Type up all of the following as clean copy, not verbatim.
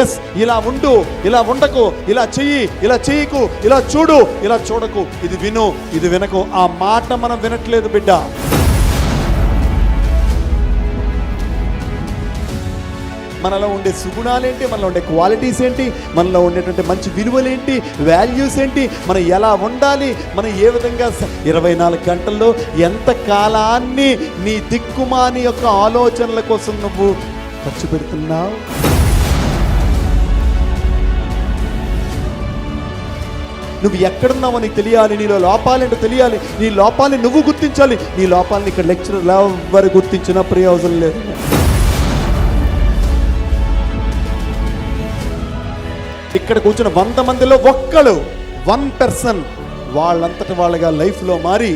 Yes, ఇలా ఉండు, ఇలా ఉండకు, ఇలా చెయ్యి, ఇలా చెయ్యకు, ఇలా చూడు, ఇలా చూడకు, ఇది విను, ఇది వినకు. ఆ మాట మనం వినట్లేదు బిడ్డ. మనలో ఉండే సుగుణాలేంటి, మనలో ఉండే క్వాలిటీస్ ఏంటి, మనలో ఉండేటువంటి మంచి విలువలేంటి, వాల్యూస్ ఏంటి, మనం ఎలా ఉండాలి, మనం ఏ విధంగా 24 గంటల్లో ఎంత కాలాన్ని నీ దిక్కుమాని యొక్క ఆలోచనల కోసం నువ్వు ఖర్చు పెడుతున్నావు. నువ్వు ఎక్కడున్నావో నీకు తెలియాలి, నీలో లోపాలేంటో తెలియాలి, నీ లోపాలని నువ్వు గుర్తించాలి. నీ లోపాలని ఇక్కడ లెక్చరర్లు ఎవరు గుర్తించిన ప్రయోజనం లేదు. ఇక్కడ కూర్చున్న 100 మందిలో ఒక్కడు 1% వాళ్ళంతటి వాళ్ళగా లైఫ్లో మారి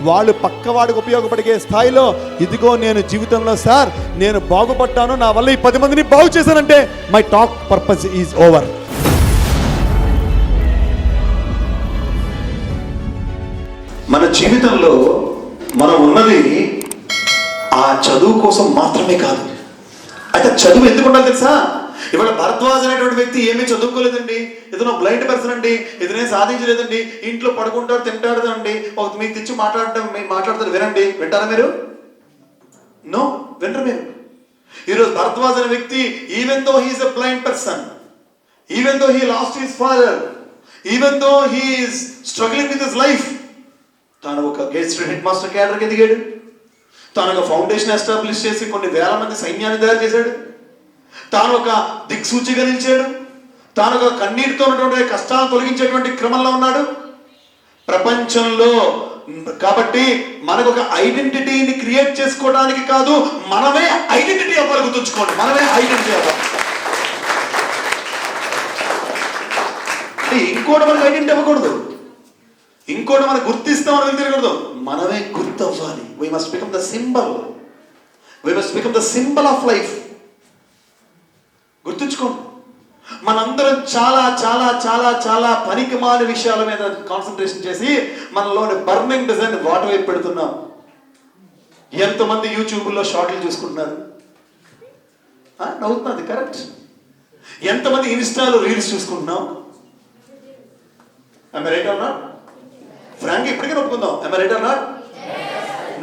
వాళ్ళు పక్కవాడికి ఉపయోగపడే స్థాయిలో, ఇదిగో నేను జీవితంలో సార్ నేను బాగుపడ్డాను, నా వల్ల ఈ 10 మందిని బాగు చేశానంటే my talk purpose is over. మన జీవితంలో మనం ఉన్నది ఆ చదువు కోసం మాత్రమే కాదు. అయితే చదువు ఎందుకు ఉండాలి తెలుసా? ఇవాళ భరద్వాజ్ అనేటువంటి వ్యక్తి ఏమీ చదువుకోలేదండి, ఏదైనా బ్లైండ్ పర్సన్ అండి, ఏదైనా సాధించలేదండి, ఇంట్లో పడుకుంటాడు తింటాడు అండి, ఒక మీకు తెచ్చి మాట్లాడతారు వినండి, వింటారా మీరు? నో, వినరు మీరు. ఈరోజు భరద్వాజ్ అనే వ్యక్తి, even though he is a blind person, even though he lost his father, even though he is struggling with his life, తాను ఒక గేట్ స్ట్రీట్ హెడ్ మాస్టర్ క్యాడర్కి ఎదిగాడు, తాను ఒక ఫౌండేషన్ ఎస్టాబ్లిష్ చేసి కొన్ని వేల మంది సైన్యాన్ని తయారు చేశాడు, తాను ఒక దిక్సూచిగా నిలిచాడు, తాను ఒక కన్నీటితో ఉన్నటువంటి కష్టాలను తొలగించేటువంటి క్రమంలో ఉన్నాడు ప్రపంచంలో. కాబట్టి మనకు ఒక ఐడెంటిటీని క్రియేట్ చేసుకోవడానికి కాదు, మనమే ఐడెంటిటీ అవ్వాలి. గుర్తుంచుకోండి, మనమే ఐడెంటిటీ అవ్వాలి. ఇంకోటి మనకు ఐడెంటిటీ అవ్వకూడదు, ఇంకోటి మనం గుర్తిస్తామని తెలియకూడదు, మనమే గుర్తు అవ్వాలి. We must become the symbol, we must become the symbol of life. గుర్తుంచుకోండి, మనందరం చాలా చాలా చాలా చాలా పనికిమాలిన విషయాల మీద కాన్సన్ట్రేషన్ చేసి మనలోని బర్నింగ్ డిజైన్ వాటర్ వైపు పెడుతున్నాం. ఎంతమంది యూట్యూబ్లో షార్ట్లు చూసుకుంటున్నారు, నవ్వుతున్నది కరెక్ట్. ఎంతమంది ఇన్స్టాలో రీల్స్ చూసుకుంటున్నాం. am I right or not? Frank ఇప్పటికే ఒప్పుకుందాం. am I right or not?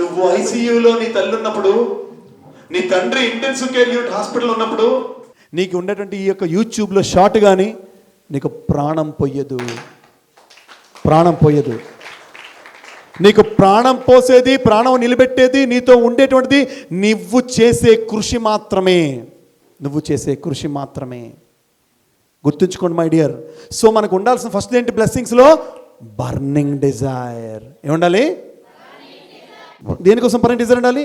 నువ్వు ఐసీయూలో నీ తల్లి ఉన్నప్పుడు, నీ తండ్రి ఇంటెన్సివ్ కేర్ యూనిట్ హాస్పిటల్ ఉన్నప్పుడు నీకు ఉండేటువంటి ఈ యొక్క యూట్యూబ్లో షార్ట్ కానీ నీకు ప్రాణం పోయదు, ప్రాణం పోయదు. నీకు ప్రాణం పోసేది, ప్రాణం నిలబెట్టేది నీతో ఉండేటువంటిది నువ్వు చేసే కృషి మాత్రమే, నువ్వు చేసే కృషి మాత్రమే. గుర్తుంచుకోండి మై డియర్. సో మనకు ఉండాల్సిన ఫస్ట్ ఏంటి బ్లెస్సింగ్స్లో? Burning desire. ఏముండాలి? దేనికోసం బర్నింగ్ డిజైర్ ఉండాలి?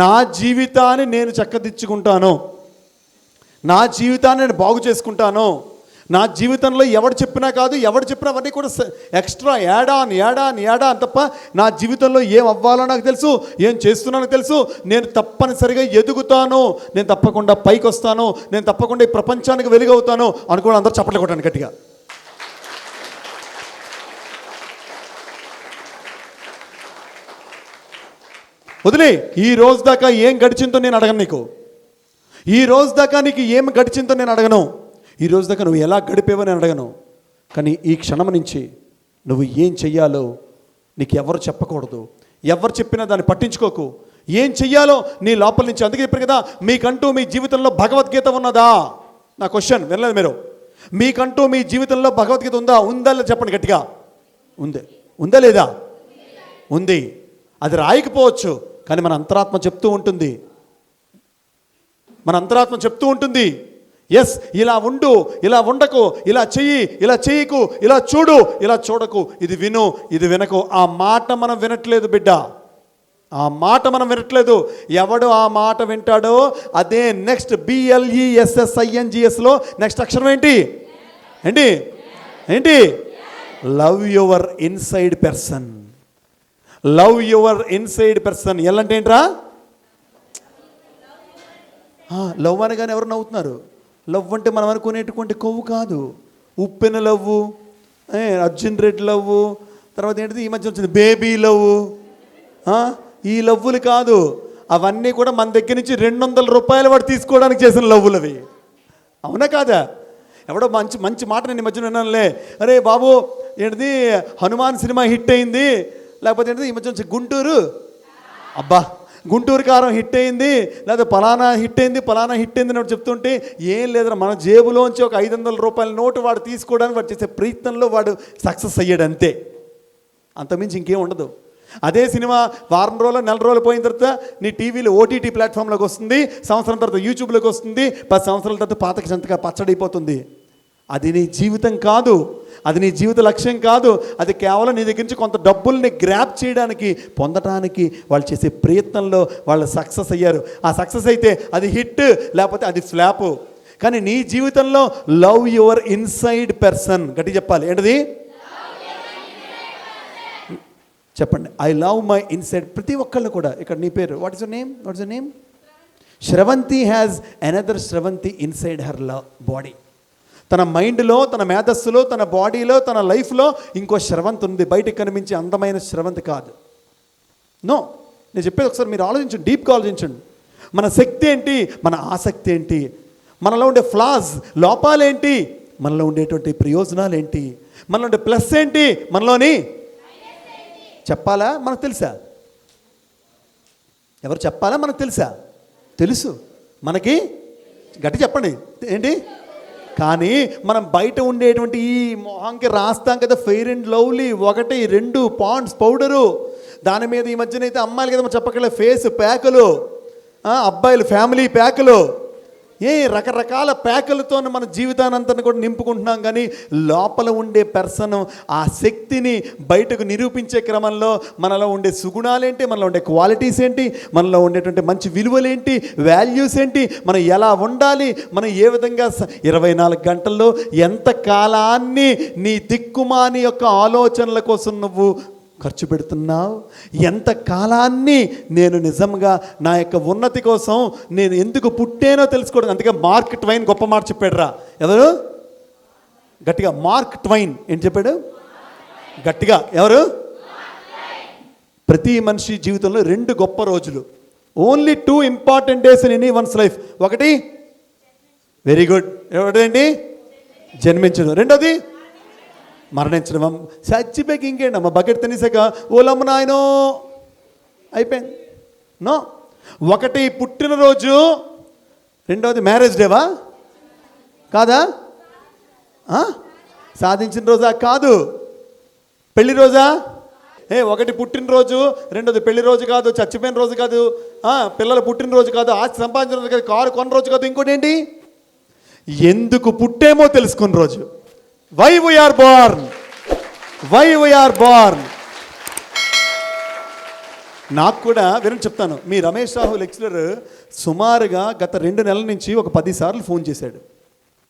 నా జీవితాన్ని నేను చక్కదిద్దుకుంటాను, నా జీవితాన్ని నేను బాగు చేసుకుంటాను, నా జీవితంలో ఎవడు చెప్పినా కాదు, ఎవడు చెప్పినా అవన్నీ కూడా ఎక్స్ట్రా యాడ్ ఆన్ తప్ప నా జీవితంలో ఏం అవ్వాలో నాకు తెలుసు, ఏం చేస్తున్నానో తెలుసు, నేను తప్పనిసరిగా ఎదుగుతాను, నేను తప్పకుండా పైకి వస్తాను, నేను తప్పకుండా ఈ ప్రపంచానికి వెలుగవుతాను అనుకోవడం అందరూ చప్పట్లు కొట్టాను గట్టిగా. వదిలే, ఈ రోజు దాకా ఏం గడిచిందో నేను అడగను నీకు, ఈ రోజు దాకా నీకు ఏం గడిచిందో నేను అడగను, ఈ రోజు దాకా నువ్వు ఎలా గడిపేవో నేను అడగను. కానీ ఈ క్షణం నుంచి నువ్వు ఏం చెయ్యాలో నీకు ఎవరు చెప్పకూడదు, ఎవరు చెప్పినా దాన్ని పట్టించుకోకు. ఏం చెయ్యాలో నీ లోపల నుంచి. అందుకే చెప్పారు కదా, మీకంటూ మీ జీవితంలో భగవద్గీత ఉన్నదా? నా క్వశ్చన్ వినలేదు మీరు. మీకంటూ మీ జీవితంలో భగవద్గీత ఉందా లేదా చెప్పండి గట్టిగా. ఉందా లేదా? ఉంది. అది రాయకపోవచ్చు, కానీ మన అంతరాత్మ చెప్తూ ఉంటుంది, మన అంతరాత్మ చెప్తూ ఉంటుంది, ఎస్ ఇలా ఉండు, ఇలా ఉండకు, ఇలా చెయ్యి, ఇలా చెయ్యకు, ఇలా చూడు, ఇలా చూడకు, ఇది విను, ఇది వినకు. ఆ మాట మనం వినట్లేదు బిడ్డ, ఆ మాట మనం వినట్లేదు. ఎవడు ఆ మాట వింటాడో అదే నెక్స్ట్ BLESSINGSలో నెక్స్ట్ అక్షరం ఏంటి? Love your inside person. Love your inside person. ఎల్లంటే ఏంట్రా? లవ్ అనగానే ఎవరు నవ్వుతున్నారు? లవ్ అంటే మనం అనుకునేటువంటి కొవ్వు కాదు. ఉప్పెన లవ్వు, అర్జున్ రెడ్డి లవ్వు, తర్వాత ఏంటిది ఈ మధ్య వచ్చింది బేబీ లవ్. ఈ లవ్వులు కాదు, అవన్నీ కూడా మన దగ్గర నుంచి 200 రూపాయలు వాడు తీసుకోవడానికి చేసిన లవ్వులు అవి. అవునా కాదా? ఎవడో మంచి మంచి మాట నేను ఈ మధ్యన విన్నానులే, అరే బాబు ఏంటిది హనుమాన్ సినిమా హిట్ అయింది, లేకపోతే ఏంటిది ఈ మధ్య నుంచి గుంటూరు అబ్బా గుంటూరు కారం హిట్ అయింది, లేదా పలానా హిట్ అయింది అని చెప్తుంటే ఏం లేదురా, మన జేబులోంచి ఒక 500 రూపాయల నోటు వాడు తీసుకోవడానికి వాడు చేసే ప్రయత్నంలో వాడు సక్సెస్ అయ్యాడు అంతే, అంతమించి ఇంకేం ఉండదు. అదే సినిమా వారం రోజులు నెల రోజులు పోయిన తర్వాత నీ టీవీలో ఓటీటీ ప్లాట్ఫామ్లోకి వస్తుంది, సంవత్సరం తర్వాత యూట్యూబ్లోకి వస్తుంది, 10 సంవత్సరాల తర్వాత పాతకి సంతగా పచ్చడైపోతుంది. అది నీ జీవితం కాదు, అది నీ జీవిత లక్ష్యం కాదు. అది కేవలం నీ దగ్గర నుంచి కొంత డబ్బుల్ని గ్రాప్ చేయడానికి పొందడానికి వాళ్ళు చేసే ప్రయత్నంలో వాళ్ళు సక్సెస్ అయ్యారు. ఆ సక్సెస్ అయితే అది హిట్, లేకపోతే అది ఫ్లాప్. కానీ నీ జీవితంలో లవ్ యువర్ ఇన్సైడ్ పర్సన్, గట్టి చెప్పాలి ఏంటది చెప్పండి. I love my inside. ప్రతి ఒక్కళ్ళు కూడా ఇక్కడ నీ పేరు what is your name Sravanthi has another Sravanthi inside her love body. తన మైండ్లో, తన మేధస్సులో, తన బాడీలో, తన లైఫ్లో ఇంకో శ్రవంతి ఉంది, బయటకు కనిపించే అందమైన శ్రవంతి కాదు. నో, నేను చెప్పేది ఒకసారి మీరు ఆలోచించండి, డీప్గా ఆలోచించండి. మన శక్తి ఏంటి, మన ఆసక్తి ఏంటి, మనలో ఉండే ఫ్లాస్ లోపాలేంటి, మనలో ఉండేటువంటి ప్రయోజనాలు ఏంటి, మనలో ఉండే ప్లస్ ఏంటి, మనలోని చెప్పాలా మనకు తెలుసా? ఎవరు చెప్పాలా మనకు తెలుసా? తెలుసు మనకి, గట్టి చెప్పండి ఏంటి. కానీ మనం బయట ఉండేటువంటి ఈ మొహంకి రాస్తాం కదా fair and lovely 1, 2 Pond's powder, దాని మీద ఈ మధ్యన అయితే అమ్మాయిలు కదా మనం చెప్పగల ఫేస్ ప్యాకులు, అబ్బాయిలు ఫ్యామిలీ ప్యాకులు, రకరకాల ప్యాకులతో మన జీవితానంతా కూడా నింపుకుంటున్నాం. కానీ లోపల ఉండే పర్సన్ ఆ శక్తిని బయటకు నిరూపించే క్రమంలో మనలో ఉండే సుగుణాలేంటి, మనలో ఉండే క్వాలిటీస్ ఏంటి, మనలో ఉండేటువంటి మంచి విలువలేంటి, వాల్యూస్ ఏంటి, మనం ఎలా ఉండాలి, మనం ఏ విధంగా 24 గంటల్లో ఎంత కాలాన్ని నీ దిక్కుమాని యొక్క ఆలోచనల కోసం నువ్వు ఖర్చు పెడుతున్నావు, ఎంత కాలాన్ని నేను నిజంగా నా యొక్క ఉన్నతి కోసం నేను ఎందుకు పుట్టానో తెలుసుకోవడం. అందుకే మార్క్ ట్వైన్ గొప్ప మాట చెప్పాడు రా. ఎవరు గట్టిగా? మార్క్ ట్వైన్ ఏం చెప్పాడు గట్టిగా? ఎవరు? ప్రతి మనిషి జీవితంలో 2 గొప్ప రోజులు, only 2 important days in any one's life. ఒకటి వెరీ గుడ్, ఎవడేంటి జన్మించడం, రెండోది మరణించడం. చచ్చిపోయి ఇంకేంటమ్మా బకెట్ తినేసాక ఓలమ్మ నాయనో అయిపోయింది. నో, ఒకటి పుట్టినరోజు, రెండవది మ్యారేజ్ డేవా కాదా? సాధించిన రోజా? కాదు. పెళ్లి రోజా? ఒకటి పుట్టినరోజు, రెండోది పెళ్లి రోజు కాదు, చచ్చిపోయిన రోజు కాదు, పిల్లలు పుట్టినరోజు కాదు, ఆస్తి సంపాదించిన రోజు కాదు, కారు కొన్న రోజు కాదు, ఇంకోటి ఏంటి ఎందుకు పుట్టేమో తెలుసుకున్న రోజు. Why we are born? Why we are born? నాకు కూడా వినండి చెప్తాను. మీ రమేష్ రావు లెక్చరర్ సుమారుగా గత 2 నెలల నుంచి ఒక 10 సార్లు ఫోన్ చేశాడు.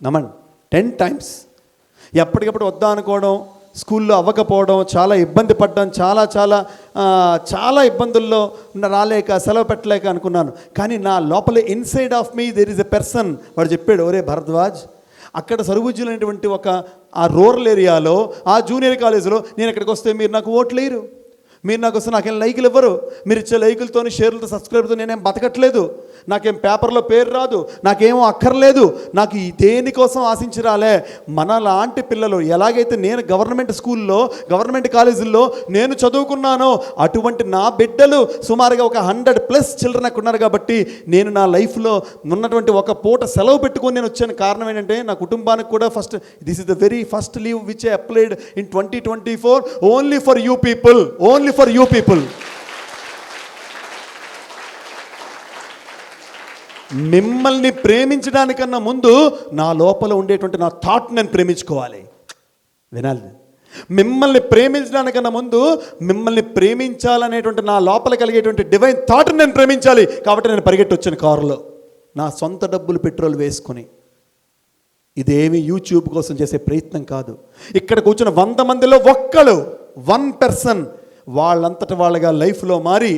నమ్మండి, 10 టైమ్స్. ఎప్పటికప్పుడు వద్దా అనుకోవడం, స్కూల్లో అవ్వకపోవడం, చాలా ఇబ్బంది పడ్డం, చాలా ఇబ్బందుల్లో రాలేక సెలవు పెట్టలేక అనుకున్నాను. కానీ నా లోపల inside of me there is a person. వాడు చెప్పాడు, ఒరే భరద్వాజ్, అక్కడ సరుబుజ్జులు అనేటువంటి ఆ రూరల్ ఏరియాలో ఆ జూనియర్ కాలేజీలో నేను ఇక్కడికి వస్తే మీరు నాకు ఓట్లు వేయరు, మీరు నాకు వస్తే నాకేం లైకులు ఇవ్వరు, మీరు ఇచ్చే లైకులతో షేర్లతో సబ్స్క్రైబ్తో నేనేం బతకట్లేదు, నాకేం పేపర్లో పేరు రాదు, నాకేమో అక్కర్లేదు, నాకు దేనికోసం ఆశించి రాలే. మనలాంటి పిల్లలు ఎలాగైతే నేను గవర్నమెంట్ స్కూల్లో, గవర్నమెంట్ కాలేజీల్లో నేను చదువుకున్నానో అటువంటి నా బిడ్డలు సుమారుగా ఒక 100+ చిల్డ్రన్ అక్కడ ఉన్నారు. కాబట్టి నేను నా లైఫ్లో ఉన్నటువంటి ఒక పూట సెలవు పెట్టుకొని నేను వచ్చాను. కారణం ఏంటంటే నా కుటుంబానికి కూడా this is the very first leave which I applied in 2024 only for you people, only for you people. మిమ్మల్ని ప్రేమించడానికన్నా ముందు నా లోపల ఉండేటువంటి నా థాట్ నేను ప్రేమించుకోవాలి. వినాలి, మిమ్మల్ని ప్రేమించడానికన్నా ముందు మిమ్మల్ని ప్రేమించాలనేటువంటి నా లోపల కలిగేటువంటి డివైన్ థాట్ని నేను ప్రేమించాలి. కాబట్టి నేను పరిగెట్టి వచ్చాను కారులో, నా సొంత డబ్బులు పెట్రోల్ వేసుకొని. ఇదేమి యూట్యూబ్ కోసం చేసే ప్రయత్నం కాదు. ఇక్కడ కూర్చున్న 100 మందిలో ఒక్కడు, 1 పర్సన్ వాళ్ళంతట వాళ్ళగా లైఫ్లో మారి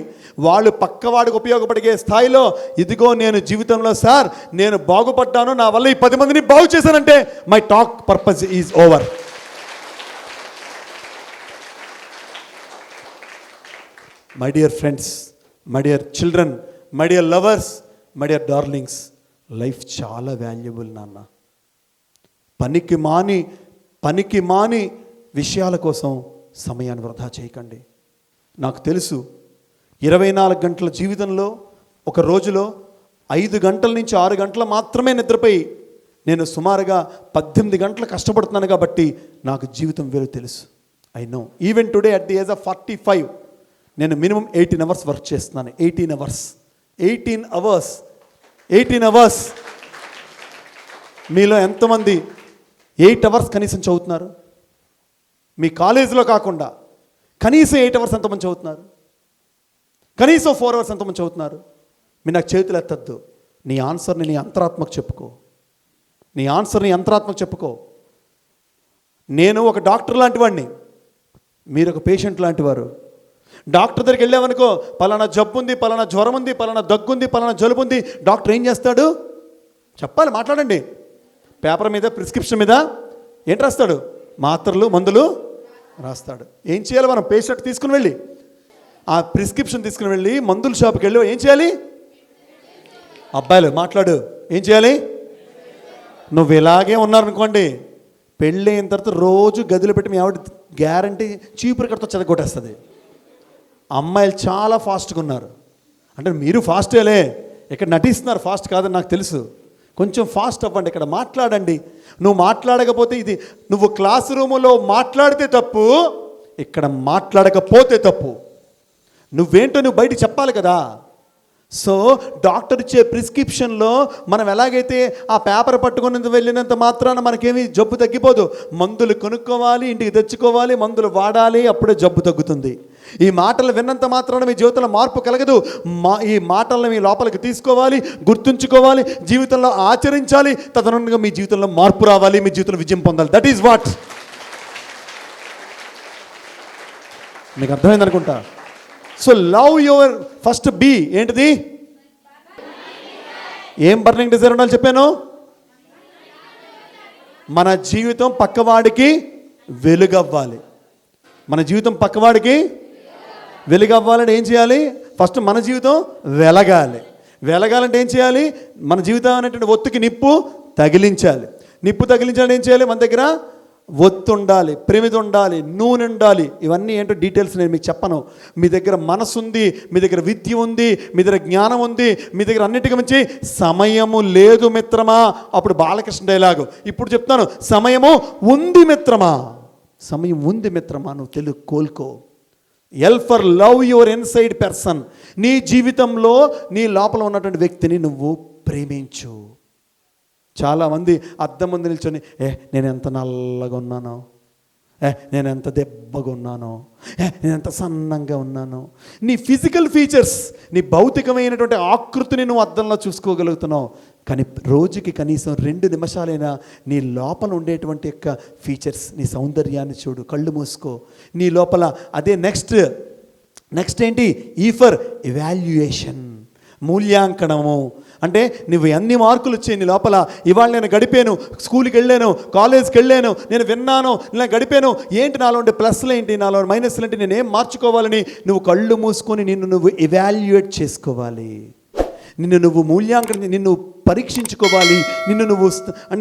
వాళ్ళు పక్కవాడికి ఉపయోగపడే స్థాయిలో, ఇదిగో నేను జీవితంలో సార్ నేను బాగుపడ్డాను, నా వల్ల ఈ 10 మందిని బాగు చేశానంటే my talk purpose is over. My dear friends, my dear children, my dear lovers, my dear darlings, life చాలా వాల్యుబుల్ నాన్న. పనికి మాని విషయాల కోసం సమయాన్ని వృధా చేయకండి. నాకు తెలుసు 24 గంటల జీవితంలో ఒక రోజులో 5 గంటల నుంచి 6 గంటలు మాత్రమే నిద్రపోయి నేను సుమారుగా 18 గంటలు కష్టపడుతున్నాను కాబట్టి నాకు జీవితం వేరు తెలుసు. I know even today at the age of 45 నేను మినిమం 18 అవర్స్ వర్క్ చేస్తున్నాను. 18 అవర్స్. మీలో ఎంతమంది 8 అవర్స్ కనీసం చదువుతున్నారు? మీ కాలేజీలో కాకుండా కనీసం 8 అవర్స్ ఎంతమంది చదువుతున్నారు? కనీసం 4 అవర్స్ ఎంతమంది చదువుతున్నారు? మీరు నాకు చేతులు ఎత్తద్దు. నీ ఆన్సర్ని నీ అంతరాత్మకు చెప్పుకో. నేను ఒక డాక్టర్ లాంటి వాడిని, మీరు ఒక పేషెంట్ లాంటి వారు. డాక్టర్ దగ్గరికి వెళ్ళామనుకో, పలానా జబ్బు ఉంది, పలానా జ్వరం ఉంది, పలానా దగ్గుంది, పలానా జలుబు ఉంది. డాక్టర్ ఏం చేస్తాడు? చెప్పాలి, మాట్లాడండి. పేపర్ మీద, ప్రిస్క్రిప్షన్ మీద ఏంటి రాస్తాడు? మాత్రలు, మందులు రాస్తాడు. ఏం చేయాలి? మనం పేషెంట్ తీసుకుని వెళ్ళి ఆ ప్రిస్క్రిప్షన్ తీసుకుని వెళ్ళి మందుల షాప్కి వెళ్ళి ఏం చేయాలి? అబ్బాయిలు మాట్లాడు. ఏం చేయాలి? నువ్వు ఇలాగే ఉన్నారనుకోండి, పెళ్ళి అయిన తర్వాత రోజు గదిలో పెట్టి మీ ఆవిడ గ్యారంటీ చీపురు కడతో చెదగొట్టేస్తుంది. అమ్మాయిలు చాలా ఫాస్ట్గా ఉన్నారు. అంటే మీరు ఫాస్టేలే, ఇక్కడ నటిస్తున్నారు, ఫాస్ట్ కాదని నాకు తెలుసు. కొంచెం ఫాస్ట్ అవ్వండి. ఇక్కడ మాట్లాడండి. నువ్వు మాట్లాడకపోతే ఇది, నువ్వు క్లాస్ రూములో మాట్లాడితే తప్పు, ఇక్కడ మాట్లాడకపోతే తప్పు. నువ్వేంటో నువ్వు బయటికి చెప్పాలి కదా. సో డాక్టర్ ఇచ్చే ప్రిస్క్రిప్షన్లో మనం ఎలాగైతే ఆ పేపర్ పట్టుకుని వెళ్ళినంత మాత్రాన మనకేమీ జబ్బు తగ్గిపోదు. మందులు కొనుక్కోవాలి, ఇంటికి తెచ్చుకోవాలి, మందులు వాడాలి, అప్పుడే జబ్బు తగ్గుతుంది. ఈ మాటలు విన్నంత మాత్రాన మీ జీవితంలో మార్పు కలగదు. ఈ మాటలను మీ లోపలికి తీసుకోవాలి, గుర్తుంచుకోవాలి, జీవితంలో ఆచరించాలి. తదనుగుణంగా మీ జీవితంలో మార్పు రావాలి, మీ జీవితంలో విజయం పొందాలి. That is what. మీకు అర్థమైంది అనుకుంటా. So love your first be ఏంటిది? ఏం బర్నింగ్ డిజైర్ ఉండాలి చెప్పాను? మన జీవితం పక్కవాడికి వెలుగవ్వాలి. మన జీవితం పక్కవాడికి వెలుగవ్వాలంటే ఏం చేయాలి? ఫస్ట్ మన జీవితం వెలగాలంటే ఏం చేయాలి? మన జీవితం అనేటువంటి ఒత్తుకి నిప్పు తగిలించాలి. నిప్పు ఏం చేయాలి? మన దగ్గర ఒత్తు ఉండాలి, ప్రేమిది ఉండాలి, నూనె ఉండాలి. ఇవన్నీ ఏంటో డీటెయిల్స్ నేను మీకు చెప్పను. మీ దగ్గర మనసు ఉంది, మీ దగ్గర విద్య ఉంది, మీ దగ్గర జ్ఞానం ఉంది, మీ దగ్గర అన్నిటికీ మించి సమయము లేదు మిత్రమా. అప్పుడు బాలకృష్ణ డైలాగు ఇప్పుడు చెప్తాను, సమయము ఉంది మిత్రమా. సమయం ఉంది మిత్రమా, నువ్వు తెలుగు కోల్కో. For love your inside person. నీ జీవితంలో నీ లోపల ఉన్నటువంటి వ్యక్తిని నువ్వు ప్రేమించు. చాలామంది అద్దం ముందు నిల్చొని నేను ఎంత నల్లగా ఉన్నానో, నేను ఎంత దెబ్బగా ఉన్నానో, నేను ఎంత సన్నంగా ఉన్నానో. నీ ఫిజికల్ ఫీచర్స్, నీ భౌతికమైనటువంటి ఆకృతిని నువ్వు అద్దంలో చూసుకోగలుగుతున్నావు. కానీ రోజుకి కనీసం 2 నిమిషాలైనా నీ లోపల ఉండేటువంటి యొక్క ఫీచర్స్, నీ సౌందర్యాన్ని చూడు. కళ్ళు మూసుకో. నీ లోపల అదే నెక్స్ట్ ఏంటి? ఫర్ ఎవాల్యుయేషన్, మూల్యాంకనము. అంటే నువ్వు ఎన్ని మార్కులు వచ్చాయి నీ లోపల? ఇవాళ నేను గడిపాను, స్కూల్కి వెళ్ళాను, కాలేజ్కి వెళ్ళాను, నేను విన్నాను, నేను గడిపాను, ఏంటి నాలో ఉండే ప్లస్లు ఏంటి, నాలో మైనస్లు ఏంటి, నేనేం మార్చుకోవాలని నువ్వు కళ్ళు మూసుకొని నిన్ను నువ్వు ఎవాల్యుయేట్ చేసుకోవాలి. నిన్ను నువ్వు మూల్యాంకనం, నిన్ను పరీక్షించుకోవాలి. నిన్ను నువ్వు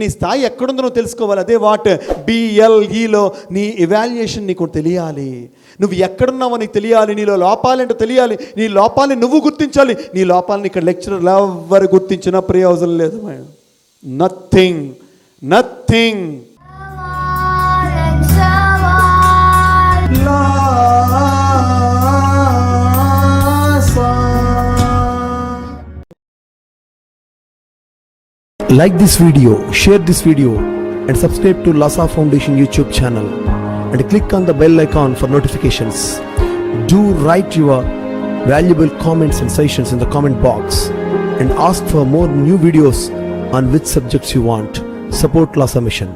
నీ స్థాయి ఎక్కడుందో నువ్వు తెలుసుకోవాలి. అదే వాట్ BLEలో నీ ఎవాల్యుయేషన్ నీకు తెలియాలి. నువ్వు ఎక్కడున్నావో నీకు తెలియాలి. నీలో లోపాలేంటో తెలియాలి. నీ లోపాలని నువ్వు గుర్తించాలి. నీ లోపాలని ఇక్కడ లెక్చరర్లు ఎవరు గుర్తించినా ప్రయోజనం లేదు. Nothing. Like this video, share this video and subscribe to Lhasa Foundation YouTube channel and click on the bell icon for notifications. Do write your valuable comments and suggestions in the comment box and ask for more new videos on which subjects you want. Support Lhasa Mission.